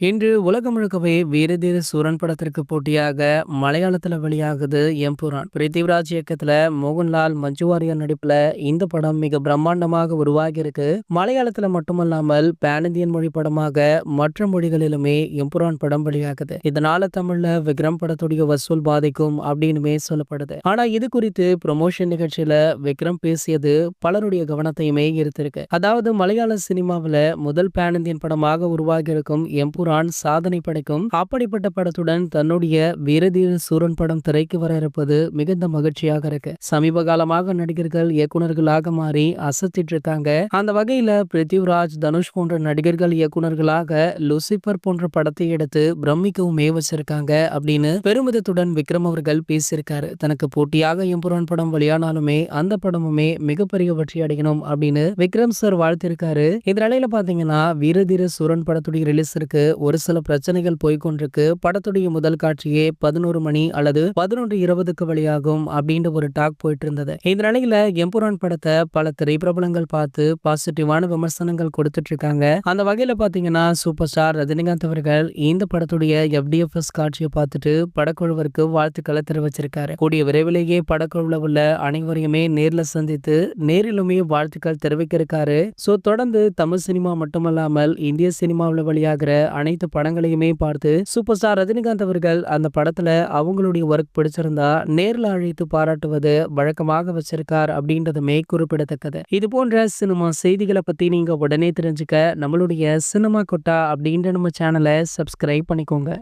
இன்று உலகம் முழுக்கவே வீரதீர சூரன் படத்திற்கு போட்டியாக மலையாளத்துல வெளியாகுது எம்புரான். பிரித்திவிராஜ் இயக்கத்துல மோகன்லால், மஞ்சு வாரியர் நடிப்புல இந்த படம் மிக பிரம்மாண்டமாக உருவாகி இருக்கு. மலையாளத்துல மட்டுமல்லாமல் பேன் இந்தியன் மொழி படமாக மற்ற மொழிகளிலுமே எம்புரான் படம் வெளியாகுது. இதனால தமிழ்ல விக்ரம் படத்துடைய வசூல் பாதிக்கும் அப்படின்னுமே சொல்லப்படுது. ஆனா இது குறித்து ப்ரொமோஷன் நிகழ்ச்சியில விக்ரம் பேசியது பலருடைய கவனத்தையுமே ஈர்த்திருக்கு. அதாவது மலையாள சினிமாவில முதல் பேன் இந்தியன் படமாக உருவாகி இருக்கும் எம்புரான் சாதனை படைக்கும். அப்படிப்பட்ட படத்துடன் தன்னுடைய வீரதீர சூரன் படம் திரைக்கு வர இருப்பது மிகுந்த மகிழ்ச்சியாக இருக்கு. சமீப காலமாக நடிகர்கள் இயக்குனர்களாக மாறி அசத்திட்டு இருக்காங்க. அந்த வகையில பிருத்திவிராஜ், தனுஷ் போன்ற நடிகர்கள் இயக்குனர்களாக லூசிபர் போன்ற படத்தை எடுத்து பிரமிக்கவுமே வச்சிருக்காங்க அப்படின்னு பெருமிதத்துடன் விக்ரம் அவர்கள் பேசியிருக்காரு. தனக்கு போட்டியாக எம்புரான் படம் வெளியானாலுமே அந்த படமுமே மிகப்பெரிய வெற்றி அடையணும் அப்படின்னு விக்ரம் சார் வாழ்த்திருக்காரு. இந்த நிலையில பாத்தீங்கன்னா வீரதீர சூரன் படத்துடைய ரிலீஸிற்கு ஒரு சில பிரச்சனைகள் போய்கொண்டிருக்கு. படத்துடைய முதல் காட்சியே 11 மணி அல்லது 11:20க்கு வெளியாகும் அப்படின்ற ஒரு டாக் போயிட்டு இருந்தது. இந்த நிலையில எம்புரான் படத்தை பல திரைப்பிரபலங்கள் பார்த்து பாசிட்டிவான விமர்சனங்கள் கொடுத்துட்டு இருக்காங்க. அந்த வகையில பாத்தீங்கன்னா சூப்பர் ஸ்டார் ரஜினிகாந்த் அவர்கள் இந்த படத்துடைய FDFS காட்சியை பார்த்துட்டு படக்குழுவிற்கு வாழ்த்துக்களை தெரிவிச்சிருக்காரு. கூடிய விரைவிலேயே படக்குழுவில் உள்ள அனைவரையுமே நேர்ல சந்தித்து நேரிலுமே வாழ்த்துக்கள் தெரிவிக்க இருக்காரு. தொடர்ந்து தமிழ் சினிமா மட்டுமல்லாமல் இந்திய சினிமாவில் வெளியாகிற அனைத்து படங்களையுமே பார்த்து சூப்பர் ஸ்டார் ரஜினிகாந்த் அவர்கள் அந்த படத்துல அவங்களுடைய ஒர்க் பிடிச்சிருந்தா நேர்ல அழைத்து பாராட்டுவது வழக்கமாக வச்சிருக்கார் அப்படின்றதுமே குறிப்பிடத்தக்கது. இது போன்ற சினிமா செய்திகளை பத்தி நீங்க உடனே தெரிஞ்சுக்க நம்மளுடைய சினிமா கொட்டா அப்படின்ற நம்ம சேனலை சப்ஸ்கிரைப் பண்ணிக்கோங்க.